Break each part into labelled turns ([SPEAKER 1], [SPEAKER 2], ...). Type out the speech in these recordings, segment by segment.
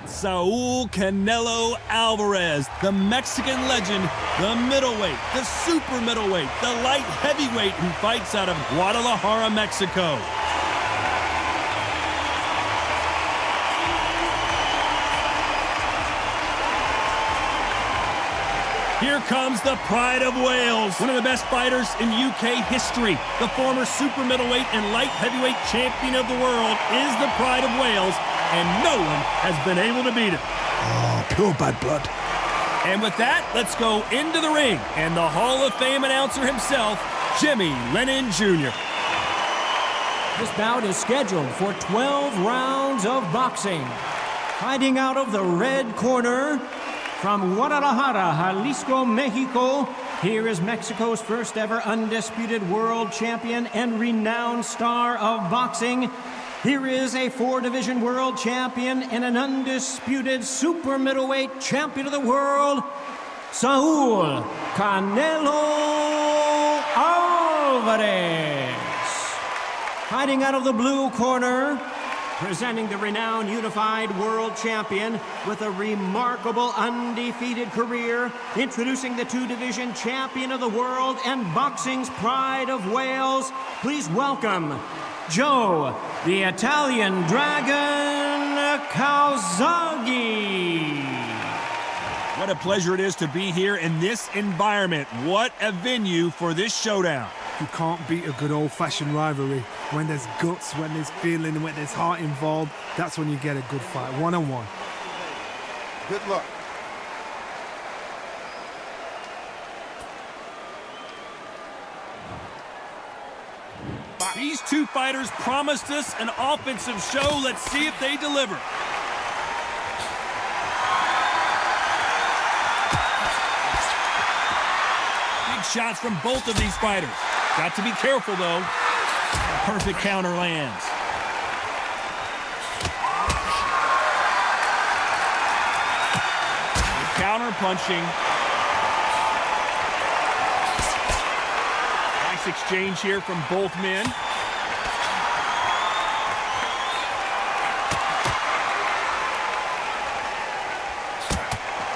[SPEAKER 1] Saul Canelo Alvarez, the Mexican legend, the middleweight, the super middleweight, the light heavyweight who fights out of Guadalajara, Mexico. Here comes the pride of Wales, one of the best fighters in UK history. The former super middleweight and light heavyweight champion of the world is the pride of Wales, and no one has been able to beat him.
[SPEAKER 2] Oh, pure bad blood.
[SPEAKER 1] And with that, let's go into the ring, and the Hall of Fame announcer himself, Jimmy Lennon Jr.
[SPEAKER 3] This bout is scheduled for 12 rounds of boxing. Fighting out of the red corner, from Guadalajara, Jalisco, Mexico, here is Mexico's first ever undisputed world champion and renowned star of boxing. Here is a 4-division world champion and an undisputed super middleweight champion of the world, Saúl Canelo Álvarez. Fighting out of the blue corner, presenting the renowned unified world champion with a remarkable undefeated career, introducing the 2-division champion of the world and boxing's pride of Wales, please welcome Joe, the Italian Dragon Calzaghe.
[SPEAKER 1] What a pleasure it is to be here in this environment. What a venue for this showdown.
[SPEAKER 2] You can't beat a good old-fashioned rivalry. When there's guts, when there's feeling, when there's heart involved, that's when you get a good fight, one-on-one.
[SPEAKER 4] Good luck.
[SPEAKER 1] These two fighters promised us an offensive show. Let's see if they deliver. Big shots from both of these fighters. Got to be careful, though. Perfect counter lands. Counter punching. Nice exchange here from both men.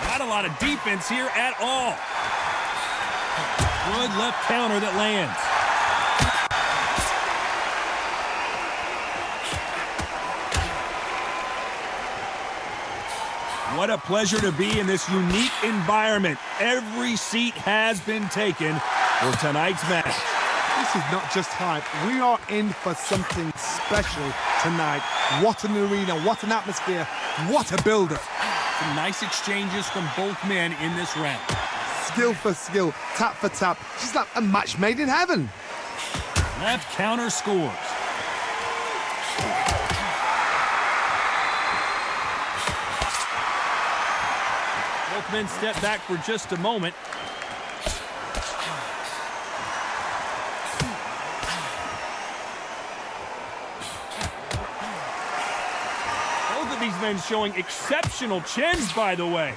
[SPEAKER 1] Not a lot of defense here at all. Good left counter that lands. What a pleasure to be in this unique environment. Every seat has been taken for tonight's match.
[SPEAKER 2] This is not just hype. We are in for something special tonight. What an arena, what an atmosphere, what a build-up.
[SPEAKER 1] Some nice exchanges from both men in this round.
[SPEAKER 2] Skill for skill, tap for tap. Just like a match made in heaven.
[SPEAKER 1] Left counter scores. Both men step back for just a moment. Both of these men showing exceptional chins, by the way.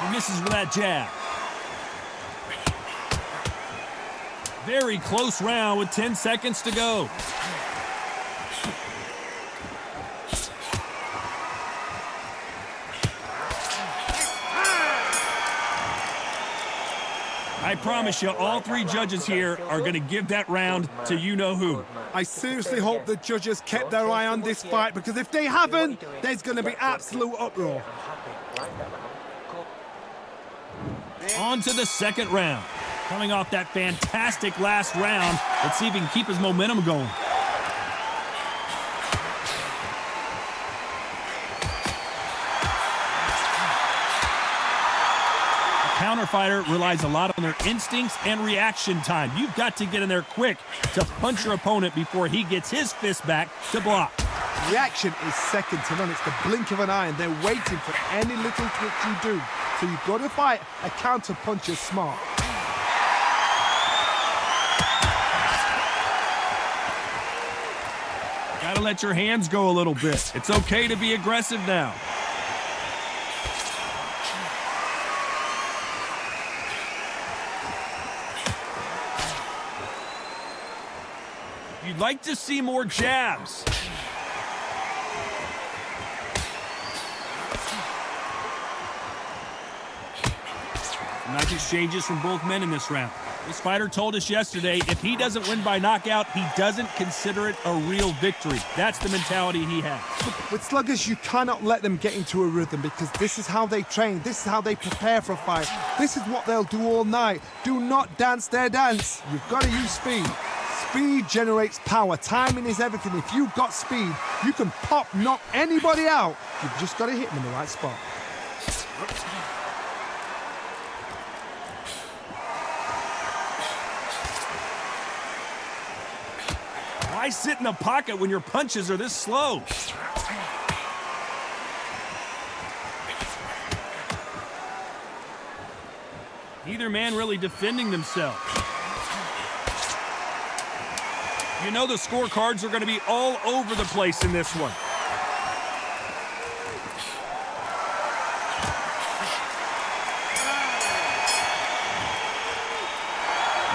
[SPEAKER 1] He misses with that jab. Very close round with 10 seconds to go. I promise you, all three judges here are going to give that round to you-know-who.
[SPEAKER 2] I seriously hope the judges kept their eye on this fight, because if they haven't, there's going to be absolute uproar.
[SPEAKER 1] On to the second round. Coming off that fantastic last round, let's see if he can keep his momentum going. Counter fighter relies a lot on their instincts and reaction time. You've got to get in there quick to punch your opponent before he gets his fist back to block.
[SPEAKER 2] Reaction is second to none. It's the blink of an eye, and they're waiting for any little twitch you do. So you've got to fight a counter puncher smart.
[SPEAKER 1] Gotta let your hands go a little bit. It's okay to be aggressive now. You'd like to see more jabs. Nice exchanges from both men in this round. This fighter told us yesterday if he doesn't win by knockout, he doesn't consider it a real victory. That's the mentality he has.
[SPEAKER 2] With sluggers, you cannot let them get into a rhythm because this is how they train. This is how they prepare for a fight. This is what they'll do all night. Do not dance their dance. You've got to use speed. Speed generates power. Timing is everything. If you've got speed, you can knock anybody out. You've just got to hit them in the right spot.
[SPEAKER 1] Why sit in the pocket when your punches are this slow? Neither man really defending themselves. You know the scorecards are going to be all over the place in this one.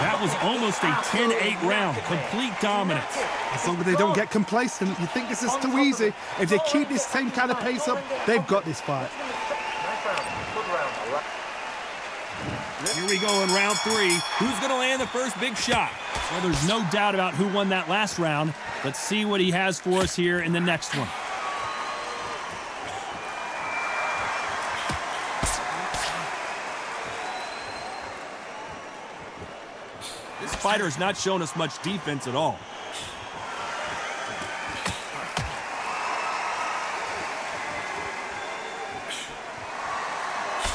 [SPEAKER 1] That was almost a 10-8 round. Complete dominance.
[SPEAKER 2] As long as they don't get complacent, you think this is too easy. If they keep this same kind of pace up, they've got this fight.
[SPEAKER 1] Here we go in round 3. Who's going to land the first big shot? Well, there's no doubt about who won that last round. Let's see what he has for us here in the next one. This fighter has not shown us much defense at all.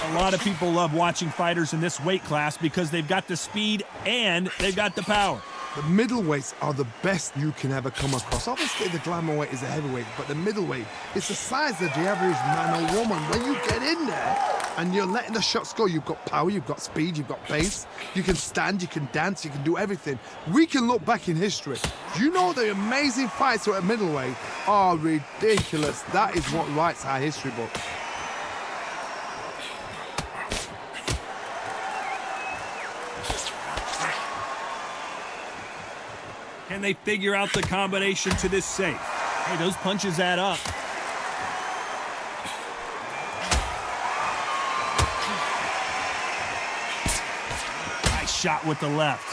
[SPEAKER 1] A lot of people love watching fighters in this weight class because they've got the speed and they've got the power.
[SPEAKER 2] The middleweights are the best you can ever come across. Obviously, the glamour weight is a heavyweight, but the middleweight is the size of the average man or woman. When you get in there and you're letting the shots go, you've got power, you've got speed, you've got pace. You can stand, you can dance, you can do everything. We can look back in history. You know the amazing fights at middleweight are ridiculous. That is what writes our history book.
[SPEAKER 1] Can they figure out the combination to this safe? Hey, those punches add up. Nice shot with the left.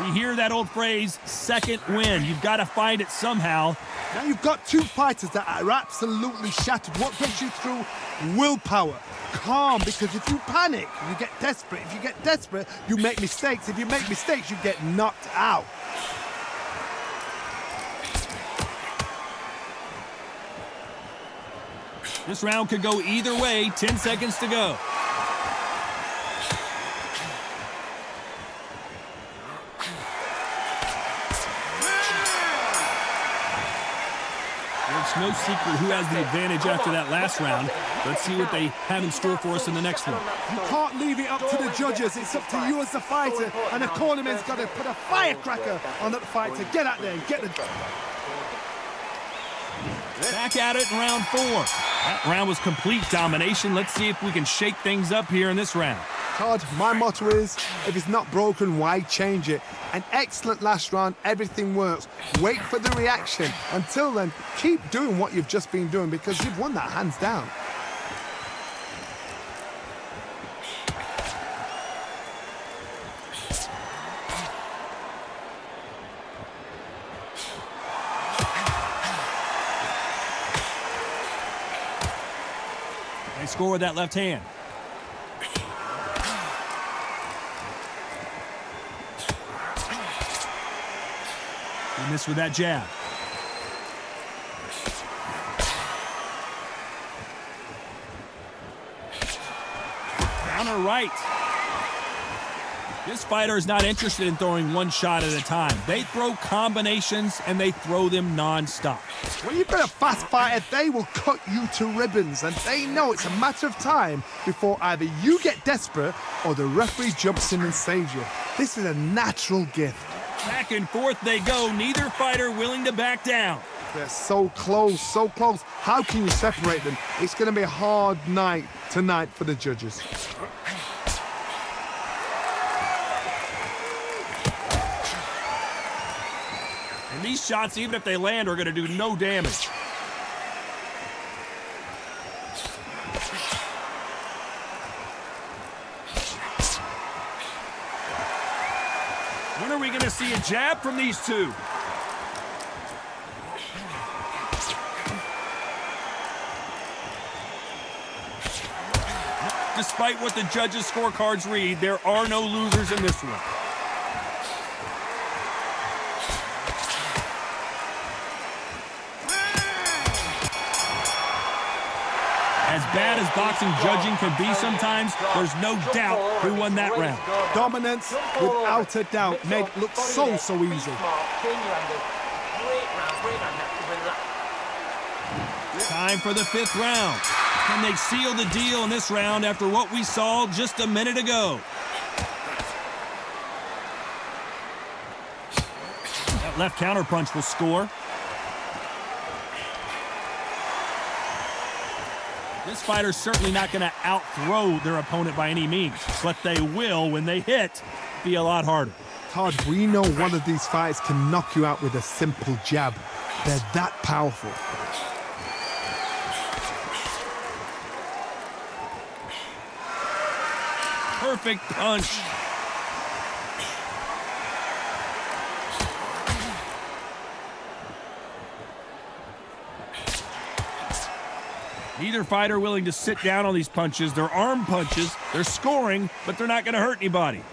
[SPEAKER 1] We hear that old phrase, second win. You've got to find it somehow.
[SPEAKER 2] Now you've got two fighters that are absolutely shattered. What gets you through? Willpower. Calm, because if you panic, you get desperate. If you get desperate, you make mistakes. If you make mistakes, you get knocked out.
[SPEAKER 1] This round could go either way. 10 seconds to go. It's no secret who has the advantage after that last round. Let's see what they have in store for us in the next one.
[SPEAKER 2] You can't leave it up to the judges. It's up to you as the fighter, and the cornerman's got to put a firecracker on that fighter. Get out there and get the...
[SPEAKER 1] Back at it in round 4. That round was complete domination. Let's see if we can shake things up here in this round.
[SPEAKER 2] Todd, my motto is, if it's not broken, why change it? An excellent last round, everything works. Wait for the reaction. Until then, keep doing what you've just been doing because you've won that hands down.
[SPEAKER 1] They score with that left hand. He missed with that jab. Counter right. This fighter is not interested in throwing one shot at a time. They throw combinations and they throw them non-stop.
[SPEAKER 2] When you've got a fast fighter, they will cut you to ribbons, and they know it's a matter of time before either you get desperate or the referee jumps in and saves you. This is a natural gift.
[SPEAKER 1] Back and forth they go, neither fighter willing to back down.
[SPEAKER 2] They're so close, so close. How can you separate them? It's going to be a hard night tonight for the judges.
[SPEAKER 1] And these shots, even if they land, are going to do no damage. When are we going to see a jab from these two? Despite what the judges' scorecards read, there are no losers in this one. As bad as boxing judging can be sometimes, there's no doubt who won that round.
[SPEAKER 2] Dominance, without a doubt, made it look so easy.
[SPEAKER 1] Time for the fifth round. Can they seal the deal in this round after what we saw just a minute ago? That left counterpunch will score. This fighter's certainly not going to out-throw their opponent by any means, but they will, when they hit, be a lot harder.
[SPEAKER 2] Todd, we know one of these fighters can knock you out with a simple jab. They're that powerful.
[SPEAKER 1] Perfect punch. Neither fighter willing to sit down on these punches. They're arm punches. They're scoring, but they're not going to hurt anybody. He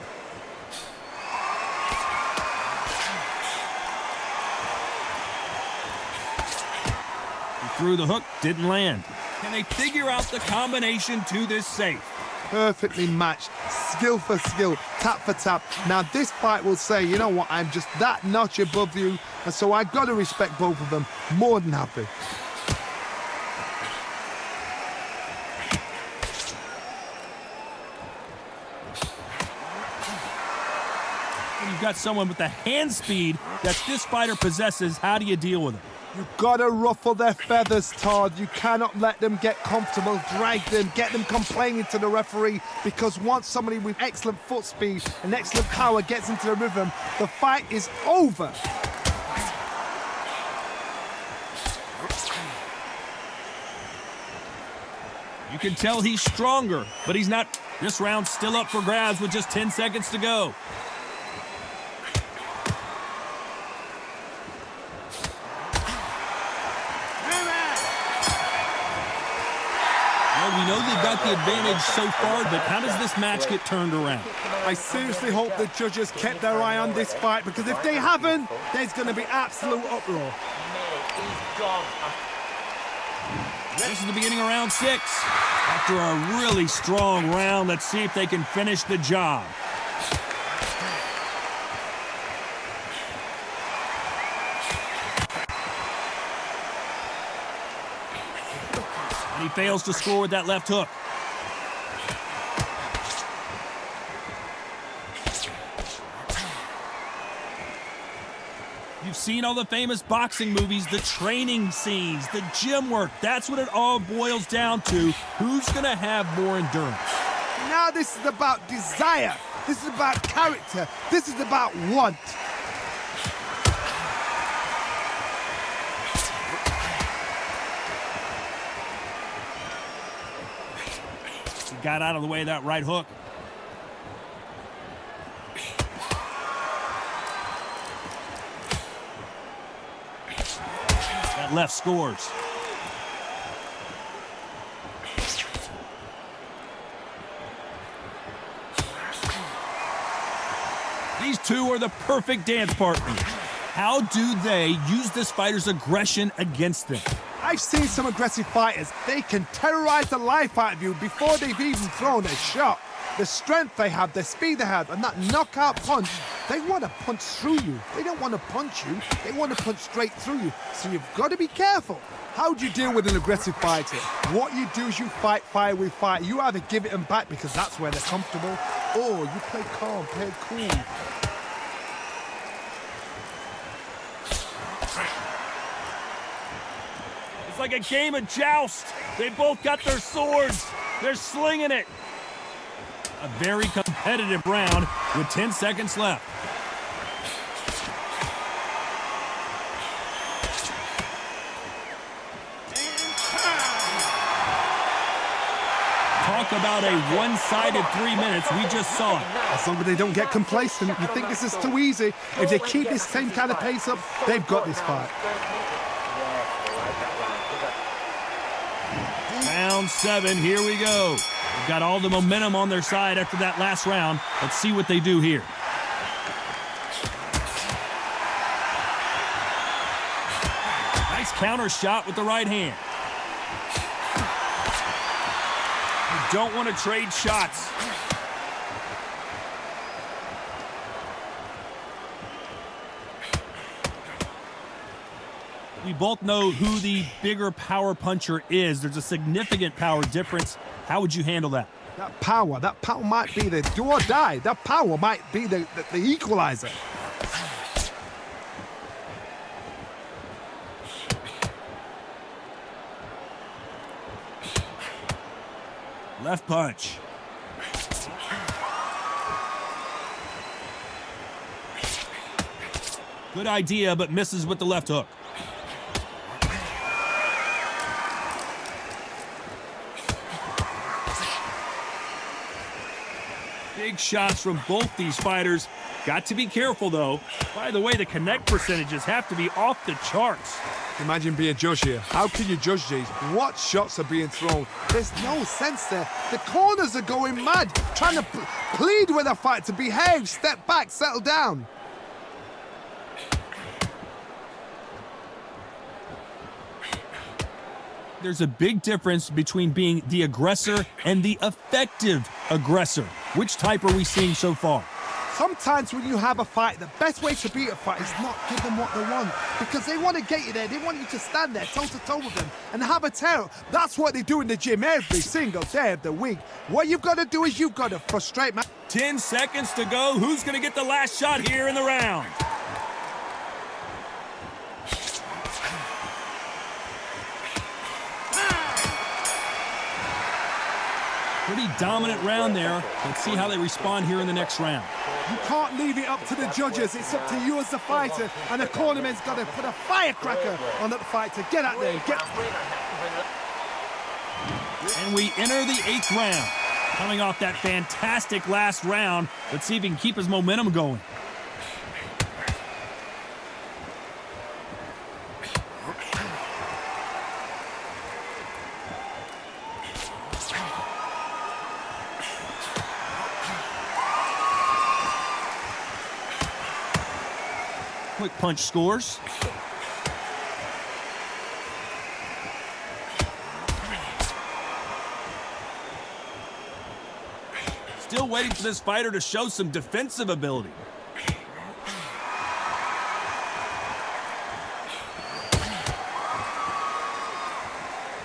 [SPEAKER 1] threw the hook, didn't land. Can they figure out the combination to this safe?
[SPEAKER 2] Perfectly matched, skill for skill, tap for tap. Now this fight will say, you know what, I'm just that notch above you, and so I got to respect both of them. More than happy.
[SPEAKER 1] When you've got someone with the hand speed that this fighter possesses, how do you deal with it?
[SPEAKER 2] You've got to ruffle their feathers, Todd. You cannot let them get comfortable, drag them, get them complaining to the referee, because once somebody with excellent foot speed and excellent power gets into the rhythm, the fight is over.
[SPEAKER 1] You can tell he's stronger, but he's not. This round's still up for grabs with just 10 seconds to go. We know they've got the advantage so far, but how does this match get turned around?
[SPEAKER 2] I seriously hope the judges kept their eye on this fight, because if they haven't, there's going to be absolute uproar.
[SPEAKER 1] This is the beginning of round 6. After a really strong round, let's see if they can finish the job. He fails to score with that left hook. You've seen all the famous boxing movies, the training scenes, the gym work. That's what it all boils down to. Who's going to have more endurance?
[SPEAKER 2] Now this is about desire. This is about character. This is about want.
[SPEAKER 1] Got out of the way of that right hook. That left scores. These two are the perfect dance partners. How do they use this fighter's aggression against them?
[SPEAKER 2] I've seen some aggressive fighters. They can terrorize the life out of you before they've even thrown a shot. The strength they have, the speed they have, and that knockout punch, they want to punch through you. They don't want to punch you. They want to punch straight through you. So you've got to be careful. How do you deal with an aggressive fighter? What you do is you fight fire with fire. You either give it them back because that's where they're comfortable, or you play calm, play cool.
[SPEAKER 1] like a game of joust. They both got their swords. They're slinging it. A very competitive round with 10 seconds left. Talk about a one-sided 3 minutes. We just saw it.
[SPEAKER 2] As long as they don't get complacent, you think this is too easy. If they keep this same kind of pace up, they've got this fight.
[SPEAKER 1] Round 7, here we go. They've got all the momentum on their side after that last round. Let's see what they do here. Nice counter shot with the right hand. You don't want to trade shots. We both know who the bigger power puncher is. There's a significant power difference. How would you handle that?
[SPEAKER 2] That power might be the do or die. That power might be the equalizer.
[SPEAKER 1] Left punch. Good idea, but misses with the left hook. Big shots from both these fighters. Got to be careful, though. By the way, the connect percentages have to be off the charts.
[SPEAKER 2] Imagine being a judge here. How can you judge these? What shots are being thrown? There's no sense there. The corners are going mad, trying to plead with the fight to behave, step back, settle down.
[SPEAKER 1] There's a big difference between being the aggressor and the effective aggressor. Which type are we seeing so far?
[SPEAKER 2] Sometimes when you have a fight, the best way to beat a fight is not give them what they want, because they want to get you there. They want you to stand there toe-to-toe with them and have a tear. That's what they do in the gym every single day of the week. What you've got to do is you've got to frustrate, man.
[SPEAKER 1] 10 seconds to go. Who's going to get the last shot here in the round? Pretty dominant round there. Let's see how they respond here in the next round.
[SPEAKER 2] You can't leave it up to the judges. It's up to you as the fighter, and the cornerman's got to put a firecracker on that fighter. Get out there.
[SPEAKER 1] And we enter the 8th round. Coming off that fantastic last round, let's see if he can keep his momentum going. Quick punch scores. Still waiting for this fighter to show some defensive ability.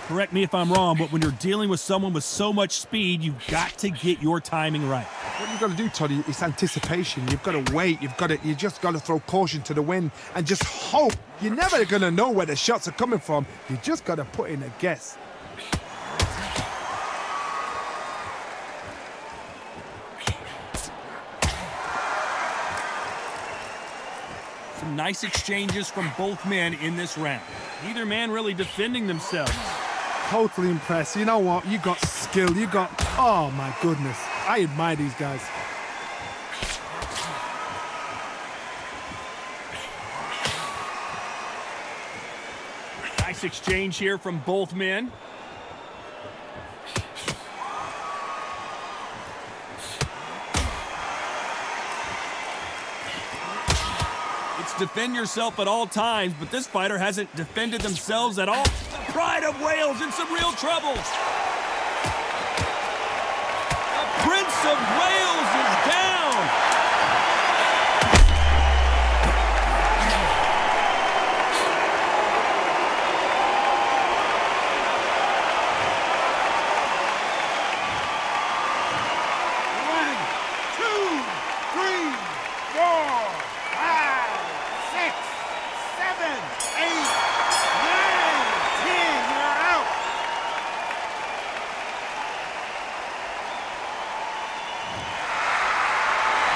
[SPEAKER 1] Correct me if I'm wrong, but when you're dealing with someone with so much speed, you've got to get your timing right.
[SPEAKER 2] What you've got to do, Toddy, is anticipation. You've got to wait. You just got to throw caution to the wind and just hope. You're never going to know where the shots are coming from. You just got to put in a guess.
[SPEAKER 1] Some nice exchanges from both men in this round. Neither man really defending themselves.
[SPEAKER 2] Totally impressed. You know what? You got skill. You got... Oh, my goodness. I admire these guys.
[SPEAKER 1] Nice exchange here from both men. It's defend yourself at all times, but this fighter hasn't defended themselves at all. The Pride of Wales in some real trouble. The Prince of Wales is down.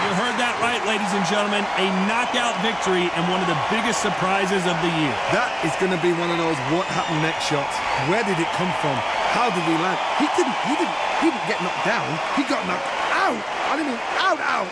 [SPEAKER 1] You heard that right, ladies and gentlemen. A knockout victory and one of the biggest surprises of the year.
[SPEAKER 2] That is going to be one of those what happened next shots. Where did it come from? How did he land? He didn't get knocked down. He got knocked out. I mean, out.